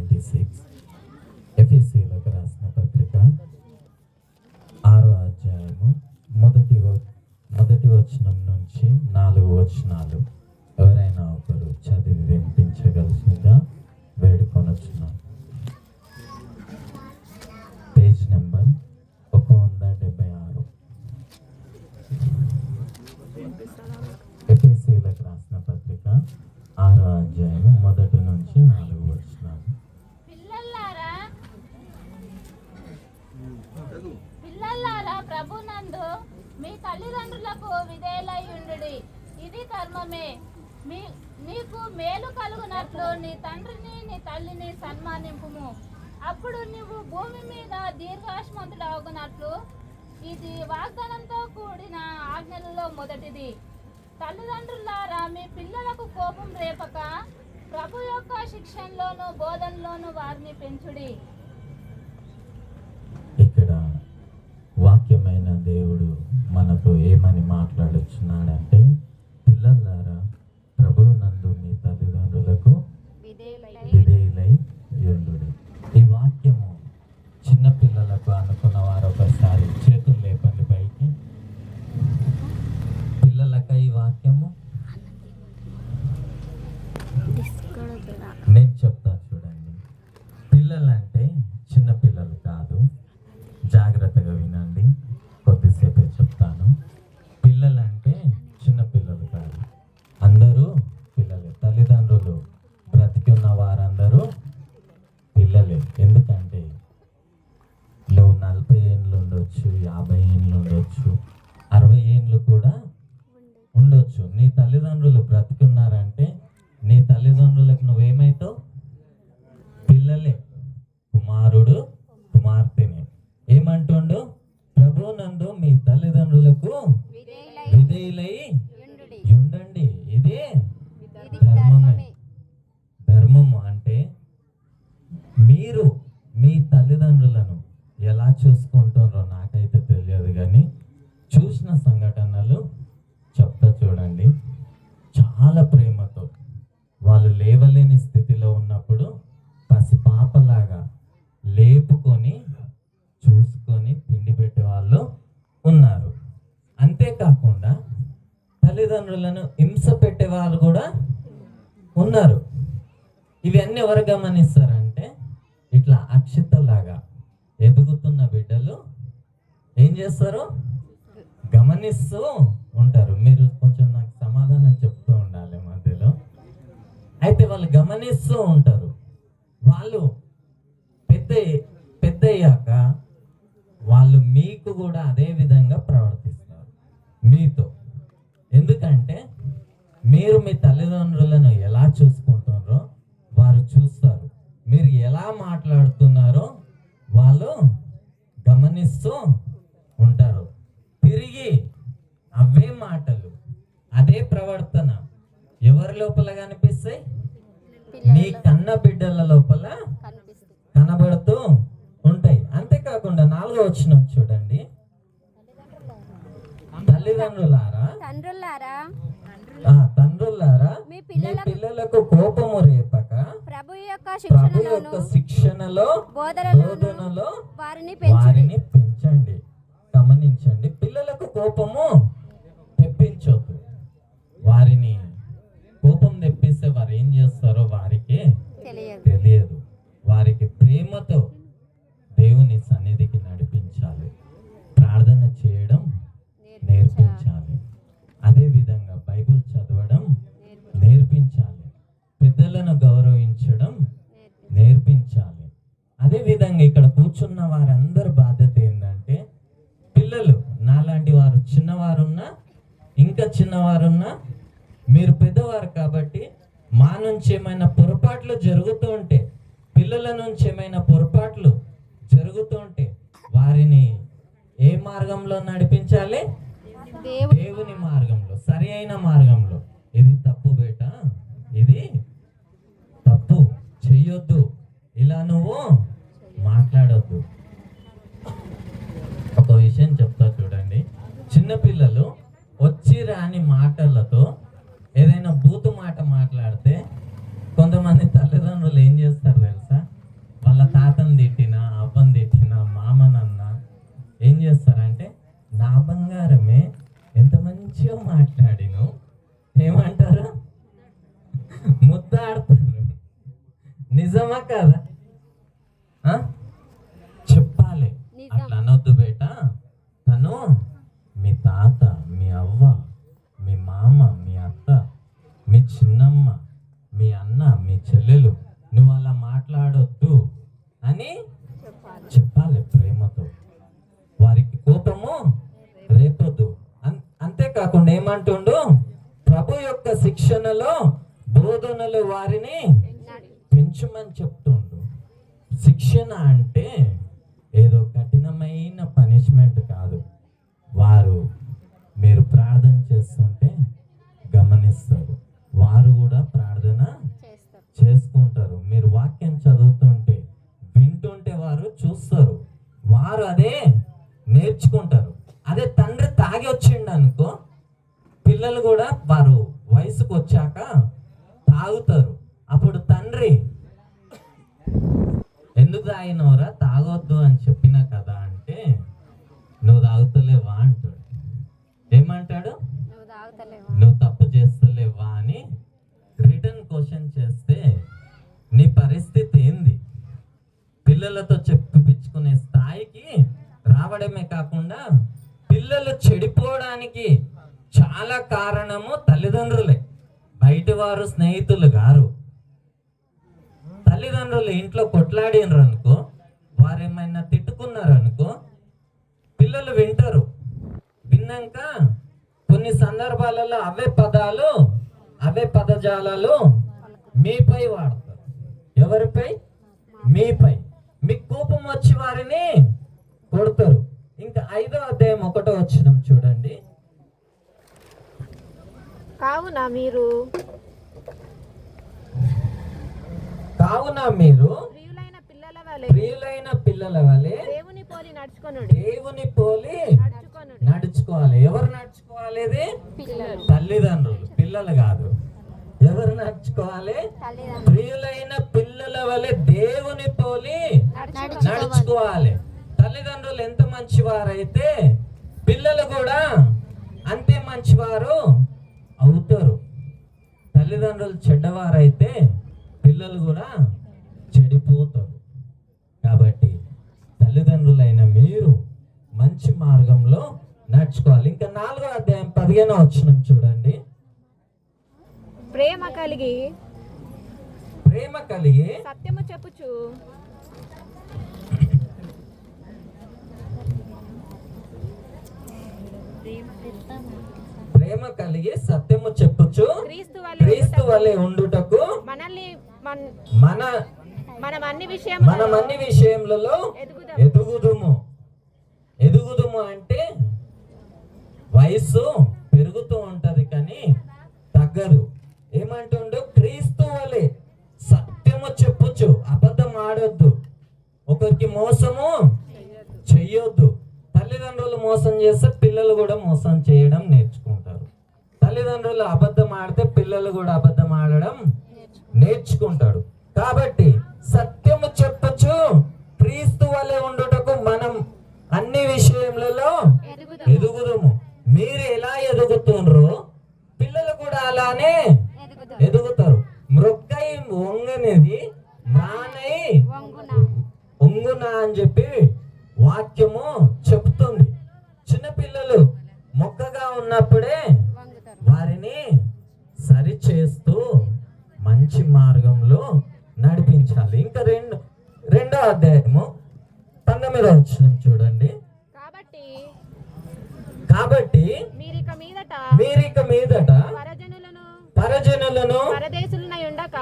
26 ఎఫెసీయులకు రాసిన పత్రిక 6వ అధ్యాయము మొదటి వచనం నుంచి 4 వచనాలు ఎవరైనా ఒకరు చదివి వినిపించగలసిందిగా వేడుకొనొచ్చున్నాం. Page number 176. ఎఫెసీయులకు రాసిన పత్రిక 6వ అధ్యాయము 1 నుంచి 4 వచనాలు. పిల్లలారా, ప్రభునందు మీ తల్లిదండ్రులకు విధేయులై ఉండుడి. ఇది ధర్మమే. నీకు మేలు కలుగునట్లు నీ తండ్రిని నీ తల్లిని సన్మానింపుము. అప్పుడు నువ్వు భూమి మీద దీర్ఘాయుష్మంతుడగునట్లు. ఇది వాగ్దానంతో కూడిన ఆజ్ఞలలో మొదటిది. తల్లిదండ్రులారా, మీ పిల్లలకు కోపం రేపక ప్రభు యొక్క శిక్షణలోను బోధనలోను వారిని పెంచుడి. ఇక్కడ వాక్యమైన దేవుడు మనతో ఏమని మాట్లాడుచున్నాడంటే, పిల్లలారా, ప్రభువు నందు మీ తల్లిదండ్రులకు విధేయులై యుండుడి. ఈ వాక్యము చిన్న పిల్లలకు అనుకున్న వారు ఒకసారి చేతులు లేపండి పైకి. పిల్లలక ఈ వాక్యము నేను చెప్తా చూడండి. పిల్లలంటే చిన్న పిల్లలు కాదు. జాగ్రత్తగా వినండి, కొద్దిసేపే చెప్తాను. పిల్లలంటే చిన్న పిల్లలు కాదు, అందరూ పిల్లలే. తల్లిదండ్రులు బ్రతికి ఉన్న వారందరూ పిల్లలే. ఎందుకంటే నువ్వు 40 ఏళ్ళు ఉండొచ్చు, 50 ఏళ్ళు ఉండొచ్చు, 60 ఏళ్ళు కూడా ఉండొచ్చు. నీ తల్లిదండ్రులు బ్రతికున్నారంటే నీ తల్లిదండ్రులకు నువ్వేమైతావు? పిల్లలే. కుమారుడు కుమార్తెనే. ఏమంటుండు? ప్రభు నందు మీ తల్లిదండ్రులకు విధేయులై ఉండండి. ఇదే ధర్మమే. ధర్మము అంటే మీరు మీ తల్లిదండ్రులను ఎలా చూసుకుంటారో నాకైతే తెలియదు, కానీ చూసిన సంఘటనలు చెప్తా చూడండి. చాలా ప్రేమతో వాళ్ళు లేవలేని స్థితిలో ఉన్నప్పుడు పసిపాపలాగా లేపుకొని చూసుకొని తిండి పెట్టే వాళ్ళు ఉన్నారు. అంతేకాకుండా తల్లిదండ్రులను హింస పెట్టే వాళ్ళు కూడా ఉన్నారు. ఇవన్నీ ఎవరు గమనిస్తారంటే, ఇట్లా అక్షితలాగా ఎదుగుతున్న బిడ్డలు ఏం చేస్తారు? గమనిస్తూ ఉంటారు. మీరు కొంచెం నాకు సమాధానం చెప్తూ ఉండాలి మధ్యలో. అయితే వాళ్ళు గమనిస్తూ ఉంటారు. వాళ్ళు పెద్దయ్యాక వాళ్ళు మీకు కూడా అదే విధంగా ప్రవర్తిస్తారు మీతో. ఎందుకంటే మీరు మీ తల్లిదండ్రులను ఎలా చూసుకుంటున్నారో వారు చూస్తారు. మీరు ఎలా మాట్లాడుతున్నారో వాళ్ళు గమనిస్తూ ఉంటారు. తిరిగి అవే మాటలు, అదే ప్రవర్తన ఎవరి లోపల కనిపిస్తాయి? నీ కన్న బిడ్డల లోపల కనబడుతూ ఉంటాయి. అంతేకాకుండా 4వ వచనం చూడండి. తండ్రులారా మీ పిల్లలకు కోపము రేపక ప్రభు యొక్క శిక్షణలో బోధనలో వారిని పెంచండి. గమనించండి, పిల్లలకు కోపము తెప్పించొద్దు. వారిని కోపం తెప్పిస్తే వారు ఏం చేస్తారో వారికి తెలియదు. వారికి ప్రేమతో దేవుని సన్నిధికి నడిపించాలి, ప్రార్థన చేయడం నేర్పించాలి. అదేవిధంగా బైబిల్ చదవడం నేర్పించాలి, పెద్దలను గౌరవించడం నేర్పించాలి. అదేవిధంగా ఇక్కడ కూర్చున్న వారందరి బాధ్యత ఏంటంటే, పిల్లలు నాలాంటి వారు చిన్నవారున్నా ఇంకా చిన్నవారున్నా మీరు పెద్దవారు కాబట్టి మా నుంచి ఏమైనా పొరపాట్లు జరుగుతూ ఉంటే, పిల్లల నుంచి ఏమైనా పొరపాట్లు జరుగుతూ ఉంటే వారిని ఏ మార్గంలో నడిపించాలి? దేవుని మార్గంలో, సరి అయిన మార్గంలో. ఇది తప్పు బేట, ఇది తప్పు చెయ్యొద్దు, ఇలా నువ్వు మాట్లాడొద్దు. ఒక విషయం చెప్తా చూడండి. చిన్నపిల్లలు వచ్చి రాని మాటలతో ఏదైనా బూతు మాట మాట్లాడితే కొంతమంది తల్లిదండ్రులు ఏం చేస్తారు తెలుసా? వాళ్ళ తాతని తిట్టినా, అవ్వని తిట్టినా, మామనన్నా ఏం చేస్తారంటే నా బంగారమే ఎంత మంచిగా మాట్లాడిను ఏమంటారు, ముద్దాడతారు. నిజమా కదా? చెప్పాలి, అట్లా అనొద్దు బేట, తను మీ తాత, మీ అవ్వ, మీ మామ, మీ అత్త, మీ చిన్నమ్మ, మీ అన్న, మీ చెల్లెలు, నువ్వు అలా మాట్లాడొద్దు అని చెప్పాలి ప్రేమతో. వారికి కోపము రేపొద్దు. అంతేకాకుండా ఏమంటుండు, ప్రభు యొక్క శిక్షణలో బోధనలు వారిని పెంచమని చెప్తుండు. శిక్షణ అంటే ఏదో కఠినమైన పనిష్మెంట్ కాదు. వారు మీరు ప్రార్థన చేస్తుంటే గమనిస్తారు, వారు కూడా ప్రార్థన చేసుకుంటారు. మీరు వాక్యం చదువుతుంటే వింటుంటే వారు చూస్తారు, వారు అదే నేర్చుకుంటారు. అదే తండ్రి తాగి వచ్చిండు అనుకో, పిల్లలు కూడా వారు వయసుకు వచ్చాక తాగుతారు. అప్పుడు తండ్రి ఎందుకు తాగినవరా, తాగొద్దు అని చెప్పినా కదా అంటే, నువ్వు తాగుతలేవా అంటాడు. ఏమంటాడు, నువ్వు తప్పు చేస్తలేవా అని రిటర్న్ క్వశ్చన్ చేస్తే నీ పరిస్థితి ఏంది? పిల్లలతో చెప్పుపించుకునే స్థాయికి రావడమే కాకుండా పిల్లలు చెడిపోవడానికి చాలా కారణము తల్లిదండ్రులే, బయటి వారు, స్నేహితులు గారు. తల్లిదండ్రులు ఇంట్లో కొట్లాడినరు అనుకో, వారేమైనా తిట్టుకున్నారు అనుకో, పిల్లలు వింటారు. విన్నాక కొన్ని సందర్భాలలో అవే పదాలు, అవే పదజాలాలు మీపై వాడతారు. ఎవరిపై? మీపై. మీకు కోపం వచ్చి వారిని కొడతారు. ఇంకా 5వ అధ్యాయం 1వ వచనం చూడండి. కావున మీరు ప్రియులైన పిల్లల వలె దేవుని పోలి నడుచుకోవాలి. ఎవరు నడుచుకోవాలి? తల్లిదండ్రులు, పిల్లలు కాదు. ఎవరు నడుచుకోవాలి? ప్రియులైన పిల్లల వలె దేవుని పోలి నడుచుకోవాలి. తల్లిదండ్రులు ఎంత మంచివారైతే పిల్లలు కూడా అంతే మంచివారు అవుతారు. తల్లిదండ్రులు చెడ్డవారైతే పిల్లలు కూడా చెడిపోతారు. కాబట్టి తల్లిదండ్రులైన మీరు మంచి మార్గంలో నడుచుకోవాలి. ఇంకా 4వ అధ్యాయం 15వ వచనం చూడండి. ప్రేమ కలిగి సత్యము చెప్పుచు ప్రేమ కలిగి సత్యము చెప్పుచు క్రీస్తు వలె ఉండుటకు మనం అన్ని విషయములలో ఎదుగుదుము. అంటే వయస్సు పెరుగుతూ ఉంటది కానీ తగ్గదు. ఏమంటుండో, క్రీస్తు వలె సత్యము చెప్పుచు, అబద్ధం ఆడొద్దు, ఒకరికి మోసము చెయ్యొద్దు. తల్లిదండ్రులు మోసం చేస్తే పిల్లలు కూడా మోసం చేయడం నేర్చుకుంటారు. తల్లిదండ్రులు అబద్ధం ఆడితే పిల్లలు కూడా అబద్ధం ఆడడం నేర్చుకుంటాడు. కాబట్టి సత్యము చెప్పచ్చు క్రీస్తు వలె ఉండుటకు మనం అన్ని విషయములలో ఎదుగుదుము. మీరు ఎలా ఎదుగుతుండ్రో పిల్లలు కూడా అలానే ఎదుగుతారు. మృక్కై వంగనేది మానై వంగునా అని చెప్పి వాక్యము చెప్తుంది. చిన్నపిల్లలు మొక్కగా ఉన్నప్పుడే వారిని సరి చేస్తూ మంచి మార్గంలో నడిపించాలి. ఇంకా 2వ అధ్యాయము 19వ వచనం చూడండి. కాబట్టి మీరిక మీదట పరజనులను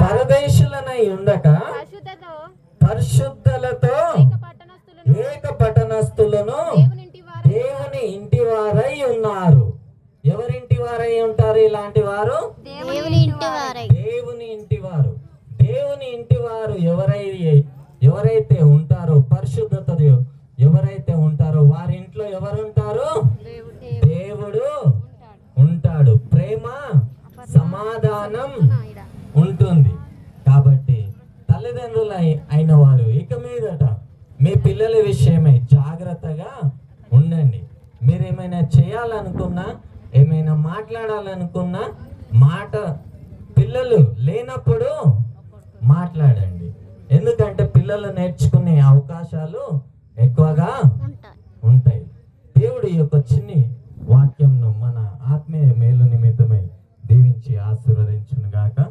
పరదేశులనై ఉండక పరిశుద్ధులతో ఏక పట్టణస్థులను దేవుని ఇంటి వారై ఉన్నారు. ఎవరింటి వారై ఉంటారు ఇలాంటి వారు? దేవుని ఇంటి వారు. దేవుని ఇంటి వారు ఎవరైతే ఉంటారో, పరిశుద్ధత ఎవరైతే ఉంటారో వారి ఇంట్లో ఎవరు ఉంటారు? దేవుడు ఉంటాడు. ప్రేమ, సమాధానం ఉంటుంది. కాబట్టి తల్లిదండ్రులు అయిన వారు. ఇక మీదట మీ పిల్లల విషయమై జాగ్రత్తగా ఉండండి. మీరు ఏమైనా చేయాలనుకున్నా, ఏమైనా మాట్లాడాలనుకున్నా, మాట పిల్లలు లేనప్పుడు మాట్లాడండి. ఎందుకంటే పిల్లలు నేర్చుకునే అవకాశాలు ఎక్కువగా ఉంటాయి. దేవుడి యొక్క చిన్ని వాక్యంను మన ఆత్మీయ మేలు నిమిత్తమై దీవించి ఆశీర్వదించును గాక.